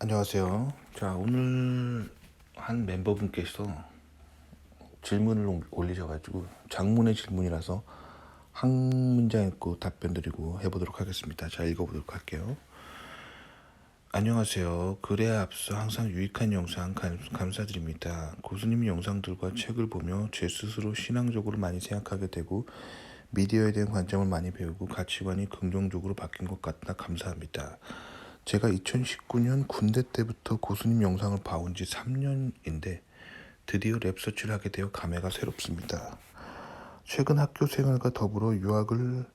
안녕하세요. 자, 오늘 한 멤버분께서 질문을 올리셔가지고 장문의 질문이라서 한 문장 읽고 답변 드리고 해보도록 하겠습니다. 자, 읽어보도록 할게요. 안녕하세요. 글에 앞서 항상 유익한 영상 감사드립니다. 고수님 영상들과 책을 보며 제 스스로 신앙적으로 많이 생각하게 되고 미디어에 대한 관점을 많이 배우고 가치관이 긍정적으로 바뀐 것 같다. 감사합니다. 제가 2019년 군대 때부터 고수님 영상을 봐온 지 3년인데 드디어 랩서치를 하게 되어 감회가 새롭습니다. 최근 학교 생활과 더불어 유학을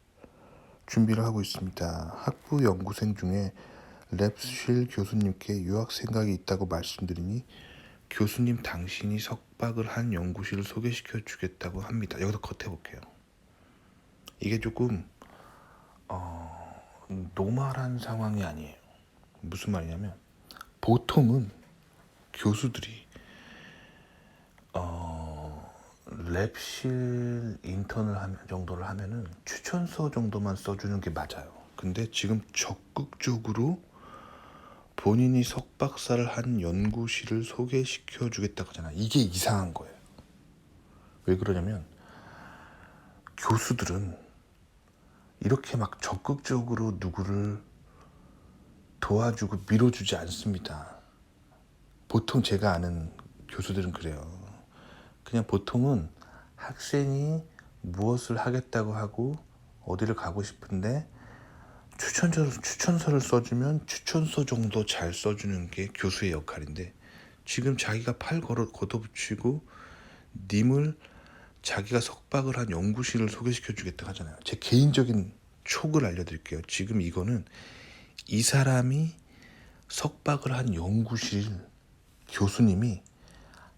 준비를 하고 있습니다. 학부 연구생 중에 랩실 교수님께 유학 생각이 있다고 말씀드리니 교수님 당신이 석박을 한 연구실을 소개시켜 주겠다고 합니다. 여기서 컷 해볼게요. 이게 조금 노멀한 상황이 아니에요. 무슨 말이냐면 보통은 교수들이 랩실 인턴을 정도를 하면은 추천서 정도만 써주는 게 맞아요. 근데 지금 적극적으로 본인이 석박사를 한 연구실을 소개시켜 주겠다고 하잖아. 이게 이상한 거예요. 왜 그러냐면 교수들은 이렇게 막 적극적으로 누구를 도와주고 밀어주지 않습니다. 보통 제가 아는 교수들은 그래요. 그냥 보통은 학생이 무엇을 하겠다고 하고 어디를 가고 싶은데 추천서를 써주면 추천서 정도 잘 써주는 게 교수의 역할인데 지금 자기가 팔 걷어붙이고 님을 자기가 석박을 한 연구실을 소개시켜 주겠다고 하잖아요. 제 개인적인 촉을 알려드릴게요. 지금 이거는 이 사람이 석박을 한 연구실 교수님이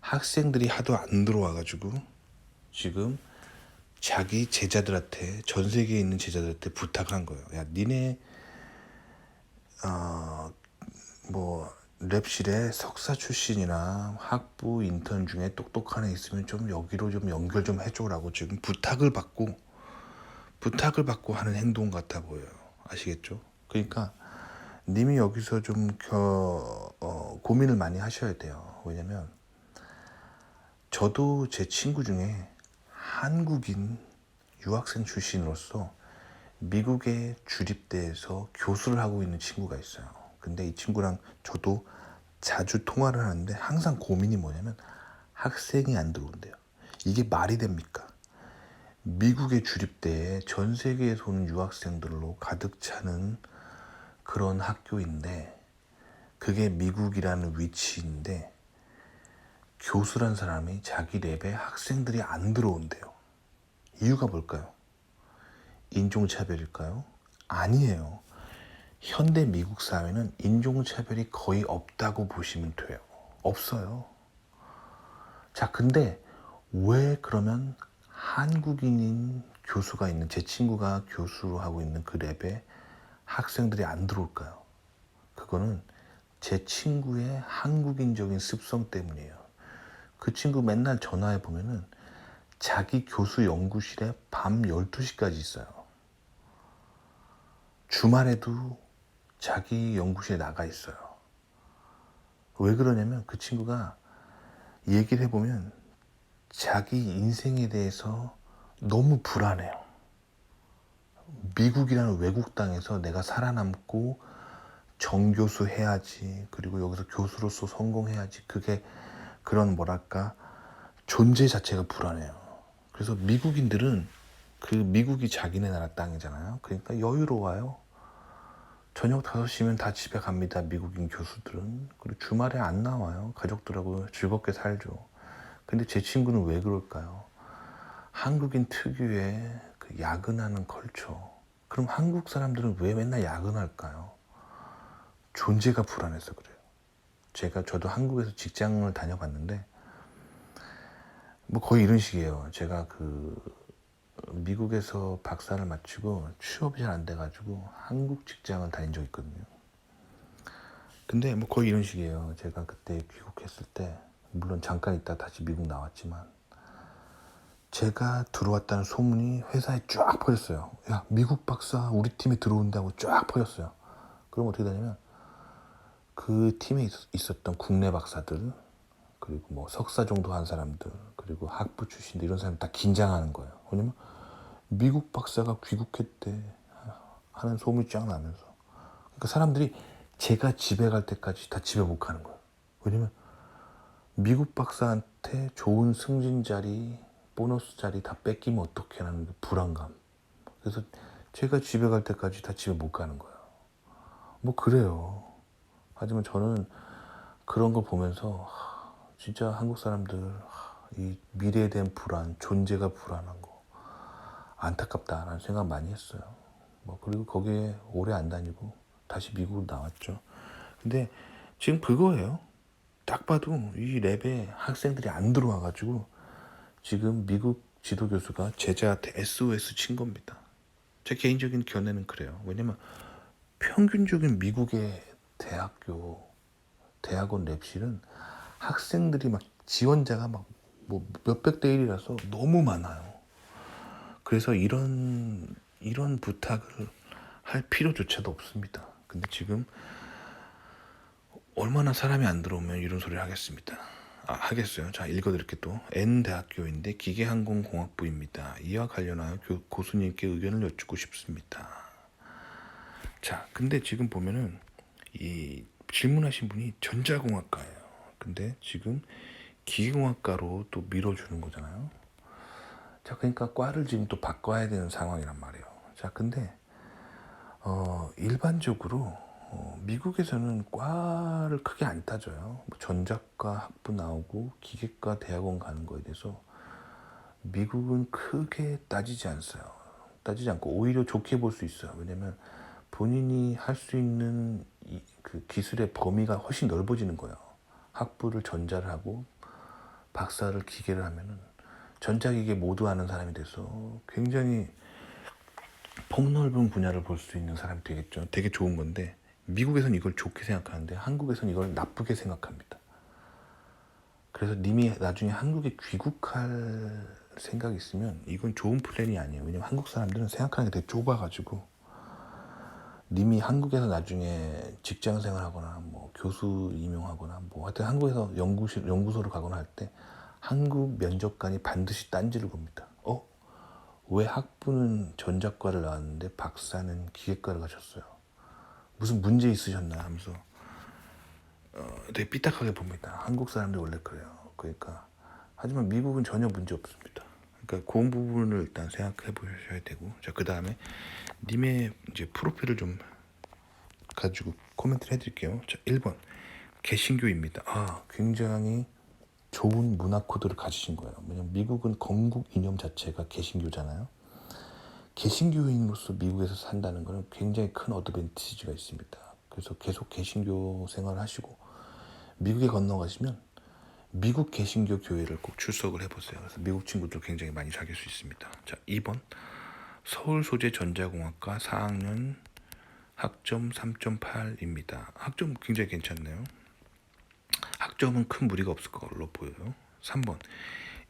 학생들이 하도 안 들어와가지고 지금 자기 제자들한테 전 세계에 있는 제자들한테 부탁한 거예요. 야, 니네 뭐 랩실에 석사 출신이나 학부 인턴 중에 똑똑한 애 있으면 좀 여기로 좀 연결 좀 해줘라고 지금 부탁을 받고 하는 행동 같아 보여요. 아시겠죠? 그러니까 님이 여기서 좀 고민을 많이 하셔야 돼요. 왜냐면 저도 제 친구 중에 한국인 유학생 출신으로서 미국의 주립대에서 교수를 하고 있는 친구가 있어요. 근데 이 친구랑 저도 자주 통화를 하는데 항상 고민이 뭐냐면 학생이 안 들어온대요. 이게 말이 됩니까? 미국의 주립대에 전 세계에서 오는 유학생들로 가득 차는 그런 학교인데 그게 미국이라는 위치인데 교수란 사람이 자기 랩에 학생들이 안 들어온대요. 이유가 뭘까요? 인종차별일까요? 아니에요. 현대 미국 사회는 인종차별이 거의 없다고 보시면 돼요. 없어요. 자, 근데 왜 그러면 한국인인 교수가 있는 제 친구가 교수로 하고 있는 그 랩에 학생들이 안 들어올까요? 그거는 제 친구의 한국인적인 습성 때문이에요. 그 친구 맨날 전화해 보면은 자기 교수 연구실에 밤 12시까지 있어요. 주말에도 자기 연구실에 나가 있어요. 왜 그러냐면 그 친구가 얘기를 해보면 자기 인생에 대해서 너무 불안해요. 미국이라는 외국 땅에서 내가 살아남고 정교수 해야지, 그리고 여기서 교수로서 성공해야지, 그게 그런 뭐랄까 존재 자체가 불안해요. 그래서 미국인들은 그 미국이 자기네 나라 땅이잖아요. 그러니까 여유로워요. 저녁 5시면 다 집에 갑니다. 미국인 교수들은. 그리고 주말에 안 나와요. 가족들하고 즐겁게 살죠. 근데 제 친구는 왜 그럴까요? 한국인 특유의 그 야근하는 컬처. 그럼 한국 사람들은 왜 맨날 야근할까요? 존재가 불안해서 그래요. 저도 한국에서 직장을 다녀봤는데 뭐 거의 이런 식이에요. 제가 미국에서 박사를 마치고 취업이 잘 안 돼가지고 한국 직장을 다닌 적이 있거든요. 근데 뭐 거의 이런 식이에요. 제가 그때 귀국했을 때 물론 잠깐 있다 다시 미국 나왔지만 제가 들어왔다는 소문이 회사에 쫙 퍼졌어요. 야, 미국 박사 우리 팀에 들어온다고 쫙 퍼졌어요. 그럼 어떻게 되냐면 그 팀에 있었던 국내 박사들, 그리고 뭐 석사 정도 한 사람들, 그리고 학부 출신들, 이런 사람 다 긴장하는 거예요. 왜냐면 미국 박사가 귀국했대 하는 소문이 쫙 나면서, 그러니까 사람들이 제가 집에 갈 때까지 다 집에 못 가는 거예요. 왜냐면 미국 박사한테 좋은 승진 자리, 보너스 자리 다 뺏기면 어떡해 하는 그 불안감. 그래서 제가 집에 갈 때까지 다 집에 못 가는 거예요. 뭐 그래요. 하지만 저는 그런 걸 보면서 진짜 한국 사람들 이 미래에 대한 불안, 존재가 불안한 거 안타깝다라는 생각 많이 했어요. 뭐 그리고 거기에 오래 안 다니고 다시 미국으로 나왔죠. 근데 지금 그거예요. 딱 봐도 이 랩에 학생들이 안 들어와가지고 지금 미국 지도 교수가 제자한테 SOS 친 겁니다. 제 개인적인 견해는 그래요. 왜냐면 평균적인 미국의 대학원 랩실은 학생들이 막 지원자가 막 뭐 몇백 대 1이라서 너무 많아요. 그래서 이런 부탁을 할 필요조차도 없습니다. 근데 지금 얼마나 사람이 안 들어오면 이런 소리를 하겠습니다. 하겠어요. 자, 읽어드릴게요. 또 N대학교인데 기계항공공학부입니다. 이와 관련하여 고수님께 의견을 여쭙고 싶습니다. 자, 근데 지금 보면은 이 질문하신 분이 전자공학과예요. 근데 지금 기계공학과로 또 밀어주는 거잖아요. 자, 그러니까 과를 지금 또 바꿔야 되는 상황이란 말이에요. 자, 근데 일반적으로 미국에서는 과를 크게 안 따져요. 뭐 전자과 학부 나오고 기계과 대학원 가는 거에 대해서 미국은 크게 따지지 않어요. 따지지 않고 오히려 좋게 볼 수 있어요. 왜냐면 본인이 할 수 있는 그 기술의 범위가 훨씬 넓어지는 거예요. 학부를 전자를 하고 박사를 기계를 하면은 전자기계 모두 아는 사람이 돼서 굉장히 폭넓은 분야를 볼 수 있는 사람이 되겠죠. 되게 좋은 건데 미국에서는 이걸 좋게 생각하는데 한국에서는 이걸 나쁘게 생각합니다. 그래서 님이 나중에 한국에 귀국할 생각이 있으면 이건 좋은 플랜이 아니에요. 왜냐면 한국 사람들은 생각하는 게 되게 좁아가지고 님이 한국에서 나중에 직장 생활하거나 뭐 교수 임용하거나 뭐 하여튼 한국에서 연구소를 가거나 할 때 한국 면접관이 반드시 딴지를 봅니다. 왜 학부는 전자과를 나왔는데 박사는 기계과를 가셨어요? 무슨 문제 있으셨나 하면서 되게 삐딱하게 봅니다. 한국 사람들이 원래 그래요. 그러니까 하지만 미국은 전혀 문제 없습니다. 그러니까 그 부분을 일단 생각해 보셔야 되고, 자, 그 다음에 님의 이제 프로필을 좀 가지고 코멘트를 해드릴게요. 자, 1번 개신교입니다. 굉장히 좋은 문화 코드를 가지신 거예요. 왜냐면 미국은 건국 이념 자체가 개신교잖아요. 개신교인으로서 미국에서 산다는 것은 굉장히 큰 어드밴티지가 있습니다. 그래서 계속 개신교 생활을 하시고 미국에 건너가시면 미국 개신교 교회를 꼭 출석을 해보세요. 그래서 미국 친구들 굉장히 많이 사귈 수 있습니다. 자, 2번 서울 소재 전자공학과 4학년 학점 3.8입니다. 학점 굉장히 괜찮네요. 학점은 큰 무리가 없을 걸로 보여요. 3번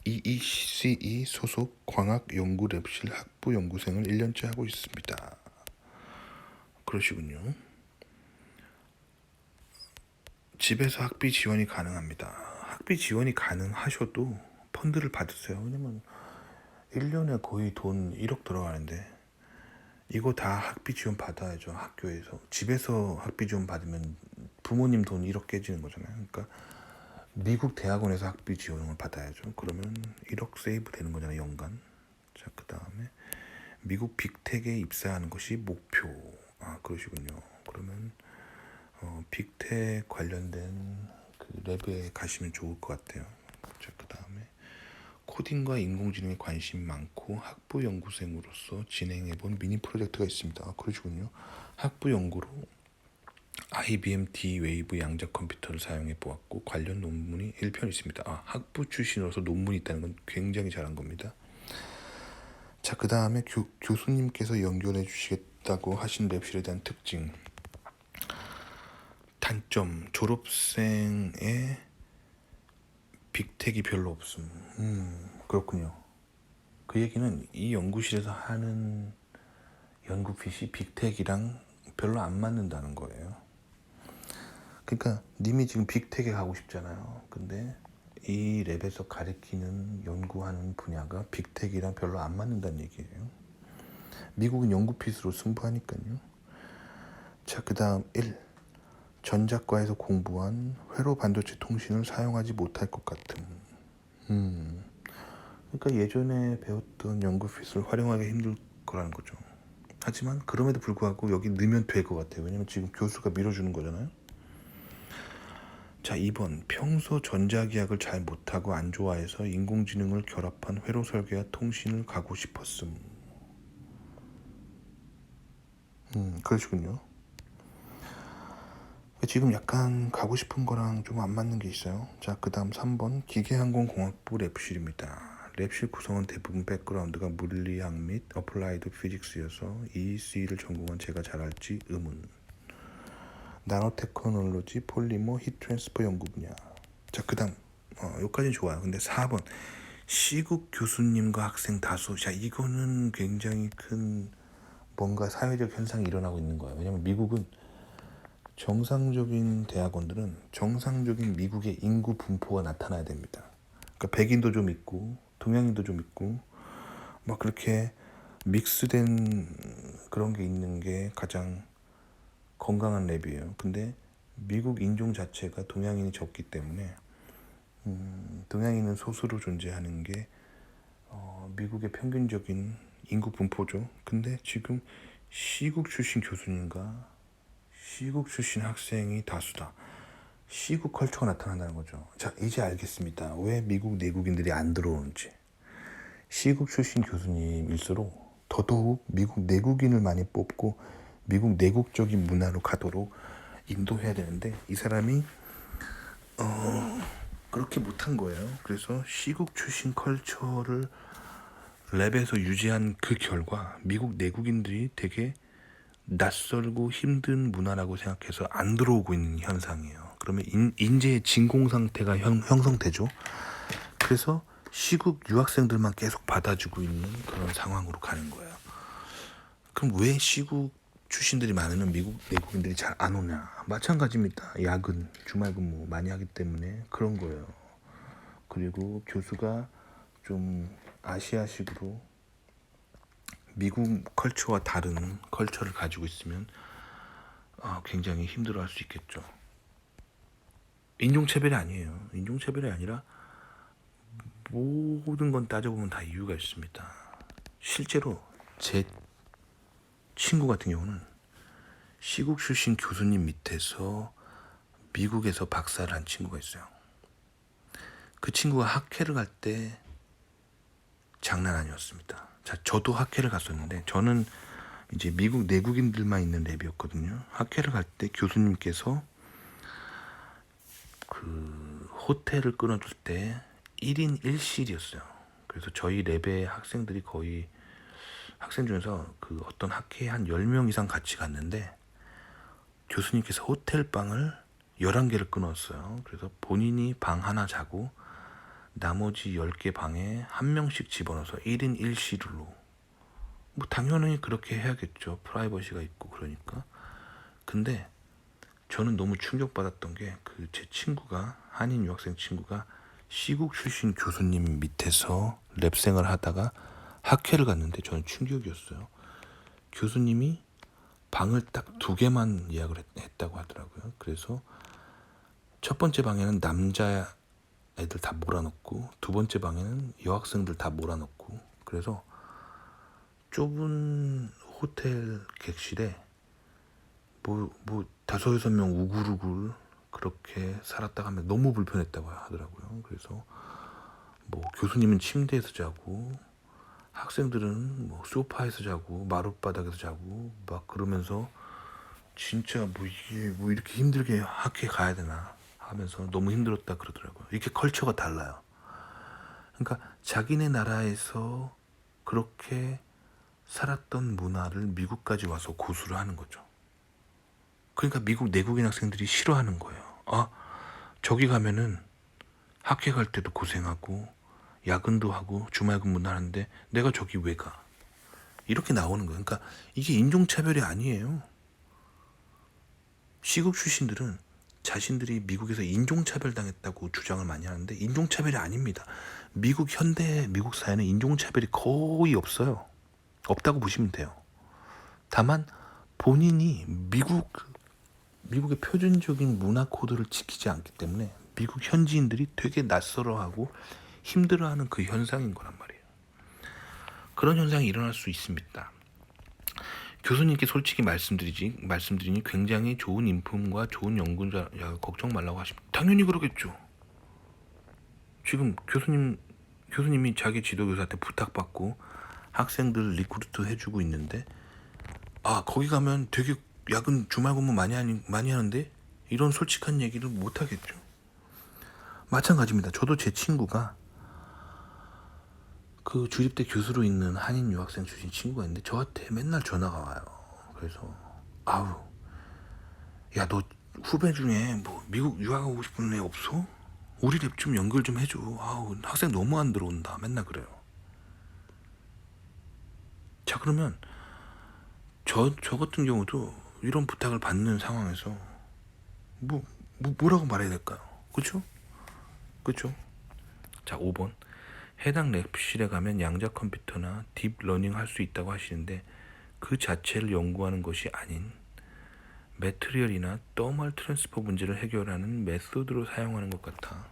EECE 소속 광학연구랩실 학부연구생을 1년째 하고 있습니다. 그러시군요. 집에서 학비 지원이 가능합니다. 학비 지원이 가능하셔도 펀드를 받으세요. 왜냐면 1년에 거의 돈 1억 들어가는데 이거 다 학비 지원 받아야죠. 학교에서. 집에서 학비 지원 받으면 부모님 돈 1억 깨지는 거잖아요. 그러니까 미국 대학원에서 학비 지원을 받아야죠. 그러면 1억 세이브 되는 거잖아요, 연간. 자, 그 다음에 미국 빅텍에 입사하는 것이 목표. 그러시군요. 그러면 빅텍 관련된 그 랩에 가시면 좋을 것 같아요. 자, 그 다음에 코딩과 인공지능에 관심 많고 학부 연구생으로서 진행해본 미니 프로젝트가 있습니다. 그러시군요. 학부 연구로 IBM D-웨이브 양자 컴퓨터를 사용해 보았고 관련 논문이 1편 있습니다. 학부 출신으로서 논문이 있다는 건 굉장히 잘한 겁니다. 자, 그 다음에 교수님께서 연결해 주시겠다고 하신 랩실에 대한 특징. 단점, 졸업생의 빅텍이 별로 없음. 그렇군요. 그 얘기는 이 연구실에서 하는 연구핏이 빅텍이랑 별로 안 맞는다는 거예요. 그러니까 님이 지금 빅텍에 가고 싶잖아요. 근데 이 랩에서 가리키는 연구하는 분야가 빅텍이랑 별로 안 맞는다는 얘기예요. 미국은 연구 필수로 승부하니까요. 자, 그 다음 1. 전작과에서 공부한 회로 반도체 통신을 사용하지 못할 것 같음. 그러니까 예전에 배웠던 연구 필수를 활용하기 힘들 거라는 거죠. 하지만 그럼에도 불구하고 여기 넣으면 될 것 같아요. 왜냐면 지금 교수가 밀어주는 거잖아요. 자, 2번. 평소 전자기학을 잘 못하고 안 좋아해서 인공지능을 결합한 회로 설계와 통신을 가고 싶었음. 그러시군요. 지금 약간 가고 싶은 거랑 좀 안 맞는 게 있어요. 자, 그 다음 3번. 기계항공공학부 랩실입니다. 랩실 구성은 대부분 백그라운드가 물리학 및 어플라이드 피직스여서 EEC를 전공한 제가 잘할지 의문. 나노테크놀로지, 폴리머, 히트트랜스퍼 연구 분야. 자, 그 다음 여기까지는 좋아요. 근데 4번. 시국 교수님과 학생 다수. 자, 이거는 굉장히 큰 뭔가 사회적 현상이 일어나고 있는 거예요. 왜냐면 미국은 정상적인 대학원들은 정상적인 미국의 인구 분포가 나타나야 됩니다. 그러니까 백인도 좀 있고 동양인도 좀 있고 막 그렇게 믹스된 그런 게 있는 게 가장 건강한 랩이에요. 근데 미국 인종 자체가 동양인이 적기 때문에 동양인은 소수로 존재하는 게 미국의 평균적인 인구 분포죠. 근데 지금 시국 출신 교수님과 시국 출신 학생이 다수다. 시국 컬처가 나타난다는 거죠. 자, 이제 알겠습니다. 왜 미국 내국인들이 안 들어오는지. 시국 출신 교수님일수록 더더욱 미국 내국인을 많이 뽑고 미국 내국적인 문화로 가도록 인도해야 되는데 이 사람이 그렇게 못한 거예요. 그래서 시국 출신 컬처를 랩에서 유지한 그 결과 미국 내국인들이 되게 낯설고 힘든 문화라고 생각해서 안 들어오고 있는 현상이에요. 그러면 인재의 진공 상태가 형성되죠. 그래서 시국 유학생들만 계속 받아주고 있는 그런 상황으로 가는 거예요. 그럼 왜 시국 출신들이 많으면 미국 내국인들이 잘 안 오냐? 마찬가지입니다. 야근, 주말 근무 많이 하기 때문에 그런 거예요. 그리고 교수가 좀 아시아식으로 미국 컬처와 다른 컬처를 가지고 있으면 굉장히 힘들어할 수 있겠죠. 인종차별이 아니에요. 인종차별이 아니라 모든 건 따져보면 다 이유가 있습니다. 실제로 제 친구 같은 경우는 시국 출신 교수님 밑에서 미국에서 박사를 한 친구가 있어요. 그 친구가 학회를 갈 때 장난 아니었습니다. 자, 저도 학회를 갔었는데 저는 이제 미국 내국인들만 있는 랩이었거든요. 학회를 갈 때 교수님께서 그 호텔을 끊어줄 때 1인 1실이었어요. 그래서 저희 랩의 학생들이 거의 학생 중에서 그 어떤 학회에 한 10명 이상 같이 갔는데 교수님께서 호텔방을 11개를 끊었어요. 그래서 본인이 방 하나 자고 나머지 10개 방에 한 명씩 집어넣어서 1인 1실로 뭐 당연히 그렇게 해야겠죠. 프라이버시가 있고 그러니까. 근데 저는 너무 충격받았던 게 그 제 친구가 한인 유학생 친구가 시국 출신 교수님 밑에서 랩생을 하다가 학회를 갔는데 저는 충격이었어요. 교수님이 방을 딱 2개만 예약을 했다고 하더라고요. 그래서 첫 번째 방에는 남자 애들 다 몰아넣고 두 번째 방에는 여학생들 다 몰아넣고 그래서 좁은 호텔 객실에 뭐 5-6명 우글우글 그렇게 살았다가 하면 너무 불편했다고 하더라고요. 그래서 뭐 교수님은 침대에서 자고 학생들은 뭐 소파에서 자고 마룻바닥에서 자고 막 그러면서 진짜 뭐 이게 뭐 이렇게 힘들게 학회 가야 되나 하면서 너무 힘들었다 그러더라고요. 이렇게 컬처가 달라요. 그러니까 자기네 나라에서 그렇게 살았던 문화를 미국까지 와서 고수를 하는 거죠. 그러니까 미국 내국인 학생들이 싫어하는 거예요. 저기 가면은 학회 갈 때도 고생하고 야근도 하고 주말 근무도 하는데 내가 저기 왜 가? 이렇게 나오는 거예요. 그러니까 이게 인종차별이 아니에요. 시국 출신들은 자신들이 미국에서 인종차별 당했다고 주장을 많이 하는데 인종차별이 아닙니다. 미국 현대 미국 사회는 인종차별이 거의 없어요. 없다고 보시면 돼요. 다만 본인이 미국의 표준적인 문화 코드를 지키지 않기 때문에 미국 현지인들이 되게 낯설어하고 힘들어하는 그 현상인 거란 말이에요. 그런 현상이 일어날 수 있습니다. 교수님께 솔직히 말씀드리니 굉장히 좋은 인품과 좋은 연구자 걱정 말라고 하십니다. 당연히 그러겠죠. 지금 교수님이 자기 지도교사한테 부탁받고 학생들 리크루트 해주고 있는데 거기 가면 되게 야근 주말 근무 많이 하는데 이런 솔직한 얘기를 못 하겠죠. 마찬가지입니다. 저도 제 친구가 그 주립대 교수로 있는 한인 유학생 출신 친구가 있는데 저한테 맨날 전화가 와요. 그래서 야, 너 후배 중에 뭐 미국 유학하고 싶은 애 없어? 우리 랩 좀 연결 좀 해줘. 학생 너무 안 들어온다. 맨날 그래요. 자, 그러면 저 같은 경우도 이런 부탁을 받는 상황에서 뭐라고 말해야 될까요? 그쵸? 자, 5번. 해당 랩실에 가면 양자 컴퓨터나 딥러닝 할 수 있다고 하시는데 그 자체를 연구하는 것이 아닌 매트리얼이나 더멀 트랜스퍼 문제를 해결하는 메소드로 사용하는 것 같아.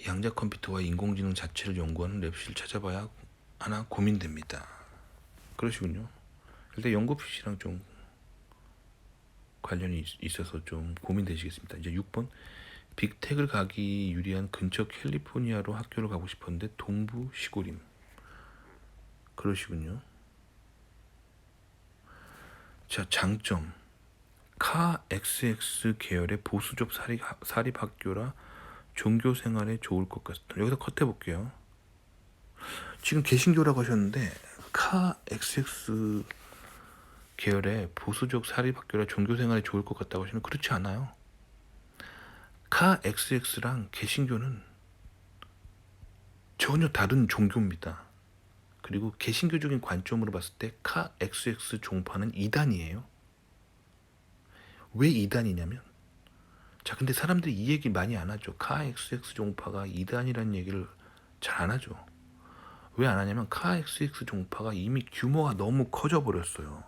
양자 컴퓨터와 인공지능 자체를 연구하는 랩실 찾아봐야 하나 고민됩니다. 그러시군요. 일단 연구 PC랑 좀 관련이 있어서 좀 고민되시겠습니다. 이제 6번. 빅텍을 가기 유리한 근처 캘리포니아로 학교를 가고 싶었는데 동부 시골임. 그러시군요. 자, 장점. 카 XX 계열의 보수적 사립학교라 종교 생활에 좋을 것 같다. 여기서 컷해 볼게요. 지금 개신교라고 하셨는데 카 XX 계열의 보수적 사립학교라 종교 생활에 좋을 것 같다고 하시면 그렇지 않아요. 카 XX랑 개신교는 전혀 다른 종교입니다. 그리고 개신교적인 관점으로 봤을 때 카 XX 종파는 이단이에요. 왜 이단이냐면 자, 근데 사람들이 이 얘기 많이 안 하죠. 카 XX 종파가 이단이라는 얘기를 잘 안 하죠. 왜 안 하냐면 카 XX 종파가 이미 규모가 너무 커져 버렸어요.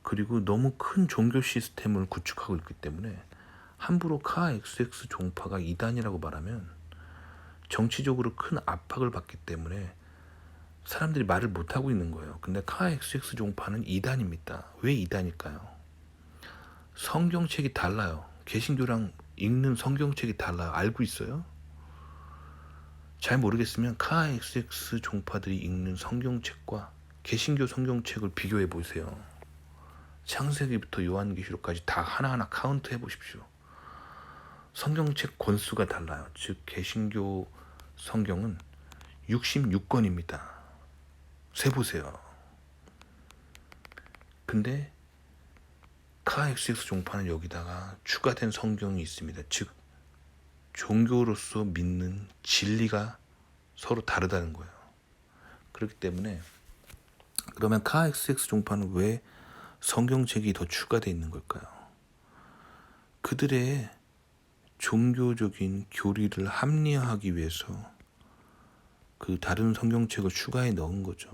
그리고 너무 큰 종교 시스템을 구축하고 있기 때문에 함부로 카 XX 종파가 이단이라고 말하면 정치적으로 큰 압박을 받기 때문에 사람들이 말을 못하고 있는 거예요. 근데 카 XX 종파는 이단입니다. 왜 이단일까요? 성경책이 달라요. 개신교랑 읽는 성경책이 달라요. 알고 있어요? 잘 모르겠으면 카 XX 종파들이 읽는 성경책과 개신교 성경책을 비교해 보세요. 창세기부터 요한계시록까지 다 하나하나 카운트 해보십시오. 성경책 권수가 달라요. 즉 개신교 성경은 66권입니다. 세보세요. 근데 카 XX 종파는 여기다가 추가된 성경이 있습니다. 즉 종교로서 믿는 진리가 서로 다르다는 거예요. 그렇기 때문에 그러면 카 XX 종파는 왜 성경책이 더 추가되어 있는 걸까요? 그들의 종교적인 교리를 합리화하기 위해서 그 다른 성경책을 추가해 넣은 거죠.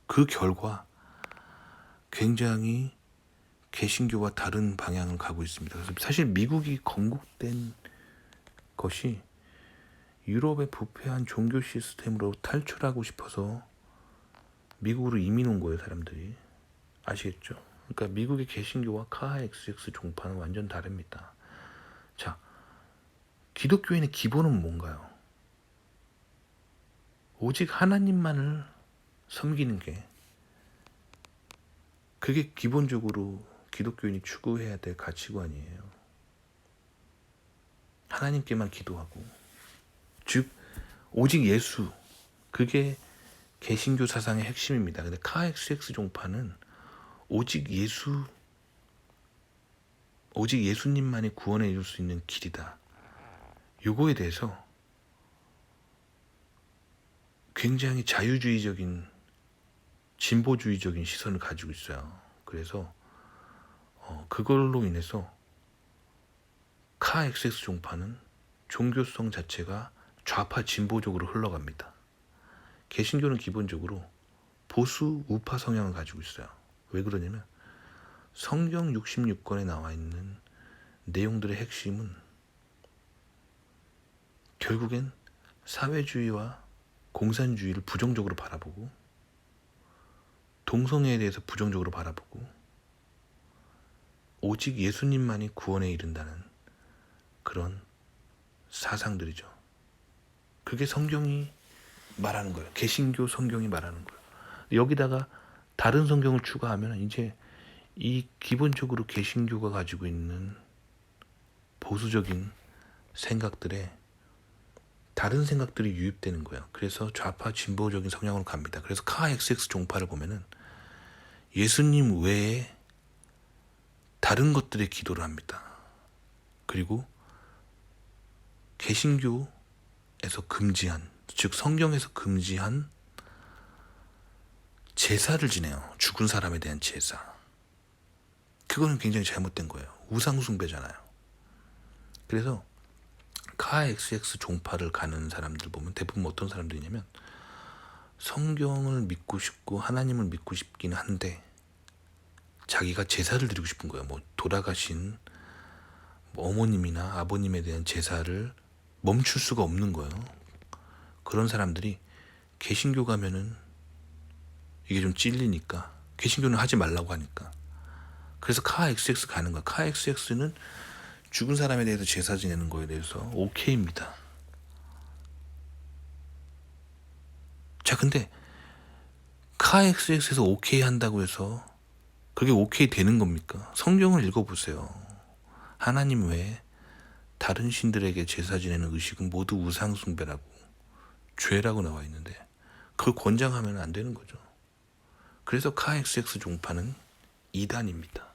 그 결과 굉장히 개신교와 다른 방향을 가고 있습니다. 그래서 사실 미국이 건국된 것이 유럽의 부패한 종교 시스템으로 탈출하고 싶어서 미국으로 이민 온 거예요, 사람들이. 아시겠죠? 그러니까 미국의 개신교와 카 XX 종파는 완전 다릅니다. 자, 기독교인의 기본은 뭔가요? 오직 하나님만을 섬기는 게 그게 기본적으로 기독교인이 추구해야 될 가치관이에요. 하나님께만 기도하고 즉 오직 예수, 그게 개신교 사상의 핵심입니다. 근데 카 XX 종파는 오직 예수님만이 구원해 줄 수 있는 길이다. 요거에 대해서 굉장히 자유주의적인 진보주의적인 시선을 가지고 있어요. 그래서 그걸로 인해서 카 XX 종파는 종교성 자체가 좌파 진보적으로 흘러갑니다. 개신교는 기본적으로 보수 우파 성향을 가지고 있어요. 왜 그러냐면 성경 66권에 나와 있는 내용들의 핵심은 결국엔 사회주의와 공산주의를 부정적으로 바라보고 동성애에 대해서 부정적으로 바라보고 오직 예수님만이 구원에 이른다는 그런 사상들이죠. 그게 성경이 말하는 거예요. 개신교 성경이 말하는 거예요. 여기다가 다른 성경을 추가하면 이제 이 기본적으로 개신교가 가지고 있는 보수적인 생각들에 다른 생각들이 유입되는 거예요. 그래서 좌파 진보적인 성향으로 갑니다. 그래서 카 XX 종파를 보면은 예수님 외에 다른 것들에 기도를 합니다. 그리고 개신교에서 금지한, 즉 성경에서 금지한 제사를 지내요. 죽은 사람에 대한 제사. 그거는 굉장히 잘못된 거예요. 우상 숭배잖아요. 그래서 카 XX 종파를 가는 사람들 보면 대부분 어떤 사람들이냐면 성경을 믿고 싶고 하나님을 믿고 싶긴 한데 자기가 제사를 드리고 싶은 거예요. 뭐 돌아가신 어머님이나 아버님에 대한 제사를 멈출 수가 없는 거예요. 그런 사람들이 개신교 가면은 이게 좀 찔리니까 개신교는 하지 말라고 하니까 그래서 카 XX 가는 거야. 카 XX는 죽은 사람에 대해서 제사 지내는 거에 대해서 오케이입니다. 자, 근데 카 XX에서 오케이 한다고 해서 그게 오케이 되는 겁니까? 성경을 읽어보세요. 하나님 외에 다른 신들에게 제사 지내는 의식은 모두 우상 숭배라고 죄라고 나와 있는데 그걸 권장하면 안 되는 거죠. 그래서 카 XX 종파는 이단입니다.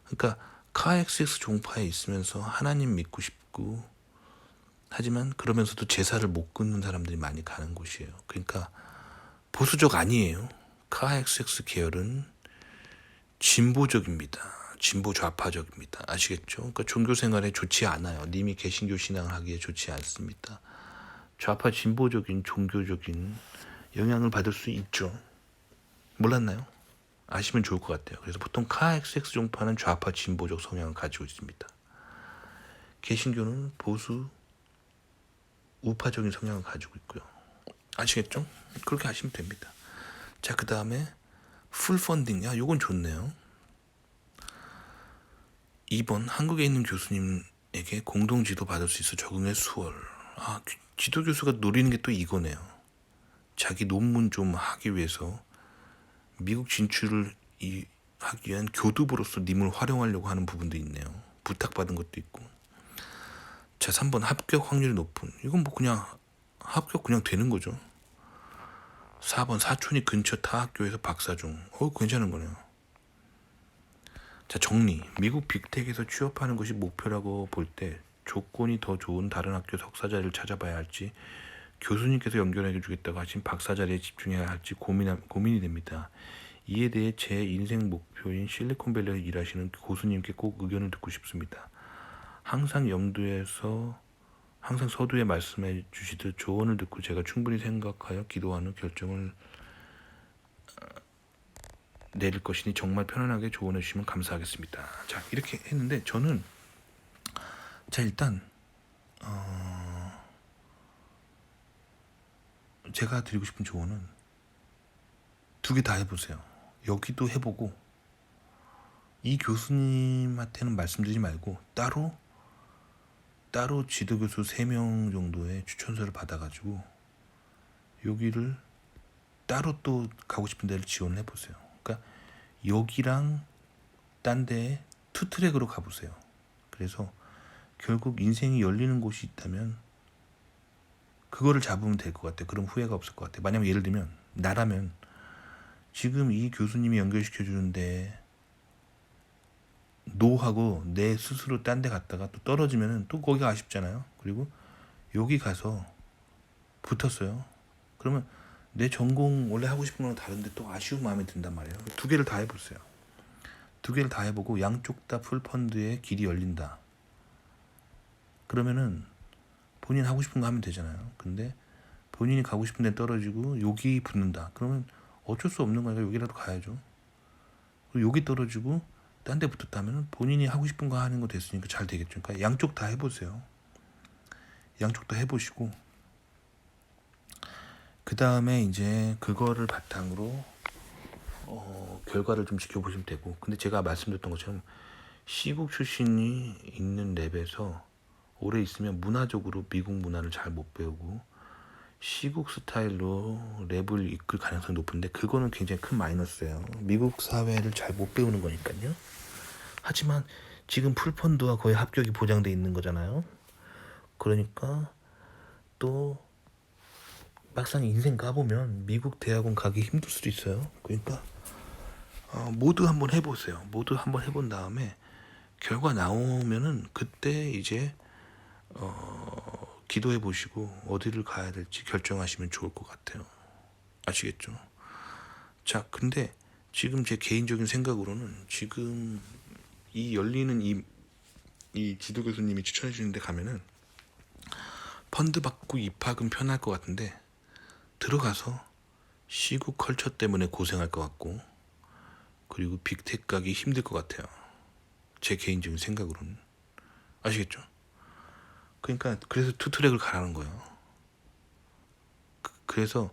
그러니까 카 XX 종파에 있으면서 하나님 믿고 싶고 하지만 그러면서도 제사를 못 끊는 사람들이 많이 가는 곳이에요. 그러니까 보수적 아니에요. 카 XX 계열은 진보적입니다. 진보 좌파적입니다. 아시겠죠? 그러니까 종교 생활에 좋지 않아요. 님이 개신교 신앙을 하기에 좋지 않습니다. 좌파 진보적인 종교적인 영향을 받을 수 있죠. 몰랐나요? 아시면 좋을 것 같아요. 그래서 보통 카 XX 종파는 좌파 진보적 성향을 가지고 있습니다. 개신교는 보수 우파적인 성향을 가지고 있고요. 아시겠죠? 그렇게 하시면 됩니다. 자, 그 다음에 풀 펀딩. 야, 요건 좋네요. 2번 한국에 있는 교수님에게 공동 지도 받을 수 있어 적응의 수월. 지도 교수가 노리는 게 또 이거네요. 자기 논문 좀 하기 위해서 미국 진출을 하기 위한 교두보로서 님을 활용하려고 하는 부분도 있네요. 부탁받은 것도 있고. 자, 3번 합격 확률이 높은. 이건 뭐 그냥 합격 그냥 되는 거죠. 4번 사촌이 근처 타 학교에서 박사 중. 괜찮은 거네요. 자, 정리. 미국 빅텍에서 취업하는 것이 목표라고 볼 때 조건이 더 좋은 다른 학교 석사 자리를 찾아봐야 할지 교수님께서 연결해 주겠다고 하신 박사 자리에 집중해야 할지 고민이 됩니다. 이에 대해 제 인생 목표인 실리콘밸리에서 일하시는 교수님께 꼭 의견을 듣고 싶습니다. 항상 서두에 말씀해 주시듯 조언을 듣고 제가 충분히 생각하여 기도하는 결정을 내릴 것이니 정말 편안하게 조언해 주시면 감사하겠습니다. 자, 이렇게 했는데 저는 일단 제가 드리고 싶은 조언은 두 개 다 해보세요. 여기도 해보고 이 교수님한테는 말씀드리지 말고 따로 지도교수 3명 정도의 추천서를 받아가지고 여기를 따로 또 가고 싶은 데를 지원을 해보세요. 그러니까 여기랑 딴 데에 투트랙으로 가보세요. 그래서 결국 인생이 열리는 곳이 있다면 그거를 잡으면 될 것 같아요. 그럼 후회가 없을 것 같아요. 만약에 예를 들면 나라면 지금 이 교수님이 연결시켜 주는데 노하고 내 스스로 딴 데 갔다가 또 떨어지면은 또 거기가 아쉽잖아요. 그리고 여기 가서 붙었어요. 그러면 내 전공 원래 하고 싶은 거랑 다른데 또 아쉬운 마음이 든단 말이에요. 두 개를 다 해보세요. 두 개를 다 해보고 양쪽 다 풀펀드의 길이 열린다. 그러면은 본인 하고 싶은 거 하면 되잖아요. 근데 본인이 가고 싶은 데 떨어지고 여기 붙는다. 그러면 어쩔 수 없는 거니까 여기라도 가야죠. 그리고 여기 떨어지고 딴 데 붙었다면 본인이 하고 싶은 거 하는 거 됐으니까 잘 되겠죠. 그러니까 양쪽 다 해보세요. 양쪽 다 해보시고 그 다음에 이제 그거를 바탕으로 결과를 좀 지켜보시면 되고. 근데 제가 말씀드렸던 것처럼 시국 출신이 있는 랩에서 오래 있으면 문화적으로 미국 문화를 잘 못 배우고 시국 스타일로 랩을 이끌 가능성이 높은데 그거는 굉장히 큰 마이너스예요. 미국 사회를 잘 못 배우는 거니까요. 하지만 지금 풀펀드와 거의 합격이 보장돼 있는 거잖아요. 그러니까 또 막상 인생 가보면 미국 대학원 가기 힘들 수도 있어요. 그러니까 모두 한번 해보세요. 모두 한번 해본 다음에 결과 나오면은 그때 이제 기도해 보시고 어디를 가야 될지 결정하시면 좋을 것 같아요. 아시겠죠? 자, 근데 지금 제 개인적인 생각으로는 지금 이 열리는 이 지도 교수님이 추천해 주는 데 가면은 펀드 받고 입학은 편할 것 같은데 들어가서 시국 컬처 때문에 고생할 것 같고 그리고 빅테크 가기 힘들 것 같아요. 제 개인적인 생각으로는. 아시겠죠? 그러니까 그래서 투트랙을 가라는 거예요. 그래서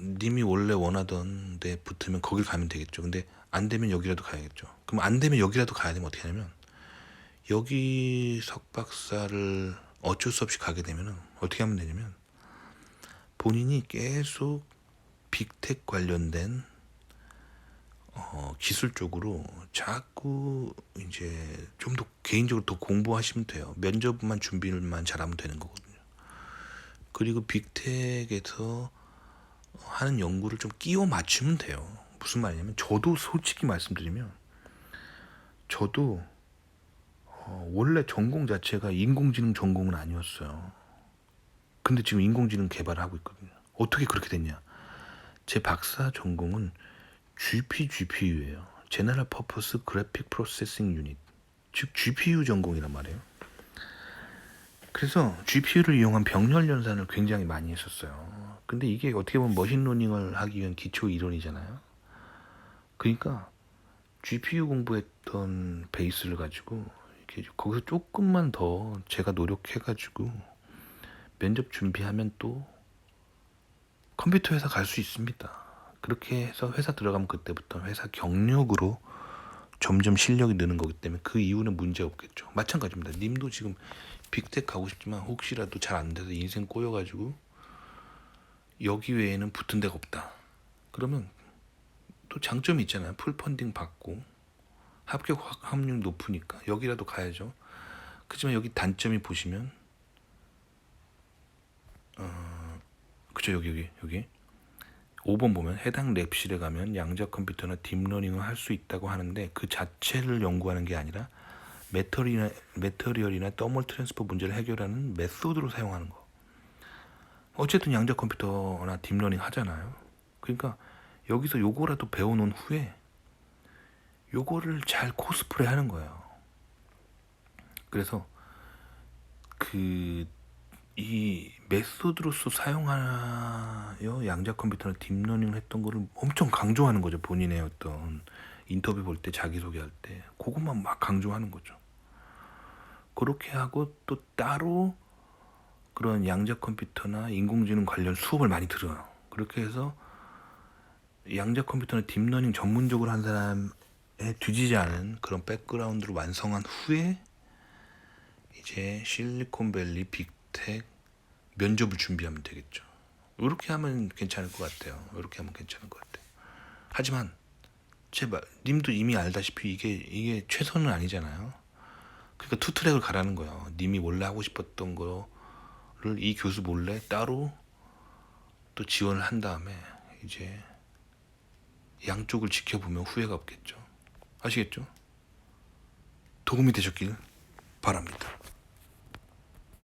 님이 원래 원하던 데 붙으면 거길 가면 되겠죠. 근데 안 되면 여기라도 가야겠죠. 그럼 안 되면 여기라도 가야 되면 어떻게 하냐면 여기 석박사를 어쩔 수 없이 가게 되면은 어떻게 하면 되냐면 본인이 계속 빅텍 관련된 기술 쪽으로 자꾸 이제 좀 더 개인적으로 더 공부하시면 돼요. 면접만 준비만 잘하면 되는 거거든요. 그리고 빅텍에서 하는 연구를 좀 끼워 맞추면 돼요. 무슨 말이냐면 저도 솔직히 말씀드리면 저도 원래 전공 자체가 인공지능 전공은 아니었어요. 근데 지금 인공지능 개발을 하고 있거든요. 어떻게 그렇게 됐냐? 제 박사 전공은 GPU예요. General Purpose Graphic Processing Unit. 즉 GPU 전공이란 말이에요. 그래서 GPU를 이용한 병렬 연산을 굉장히 많이 했었어요. 근데 이게 어떻게 보면 머신러닝을 하기 위한 기초 이론이잖아요. 그러니까 GPU 공부했던 베이스를 가지고 이렇게 거기서 조금만 더 제가 노력해가지고 면접 준비하면 또 컴퓨터 회사 갈 수 있습니다. 그렇게 해서 회사 들어가면 그때부터 회사 경력으로 점점 실력이 느는 거기 때문에 그 이후는 문제 없겠죠. 마찬가지입니다. 님도 지금 빅텍 가고 싶지만 혹시라도 잘 안 돼서 인생 꼬여가지고 여기 외에는 붙은 데가 없다. 그러면 또 장점이 있잖아요. 풀 펀딩 받고 합격 확률 높으니까 여기라도 가야죠. 그렇지만 여기 단점이 보시면 그쵸, 여기 5번 보면 해당 랩실에 가면 양자 컴퓨터나 딥러닝을 할 수 있다고 하는데 그 자체를 연구하는 게 아니라 매터리얼이나 더멀 트랜스퍼 문제를 해결하는 메소드로 사용하는 거. 어쨌든 양자 컴퓨터나 딥러닝 하잖아요. 그러니까 여기서 요거라도 배워놓은 후에 요거를 잘 코스프레 하는 거예요. 그래서 이 메소드로서 사용하여 양자 컴퓨터나 딥러닝을 했던 거를 엄청 강조하는 거죠. 본인의 어떤 인터뷰 볼 때 자기소개할 때 그것만 막 강조하는 거죠. 그렇게 하고 또 따로 그런 양자 컴퓨터나 인공지능 관련 수업을 많이 들어요. 그렇게 해서 양자 컴퓨터나 딥러닝 전문적으로 한 사람에 뒤지지 않은 그런 백그라운드를 완성한 후에 이제 실리콘밸리 빅텍 면접을 준비하면 되겠죠. 이렇게 하면 괜찮을 것 같아요. 이렇게 하면 괜찮을 것 같아요. 하지만 제발 님도 이미 알다시피 이게 최선은 아니잖아요. 그러니까 투트랙을 가라는 거예요. 님이 원래 하고 싶었던 거를 이 교수 몰래 따로 또 지원을 한 다음에 이제 양쪽을 지켜보면 후회가 없겠죠. 아시겠죠? 도움이 되셨길 바랍니다.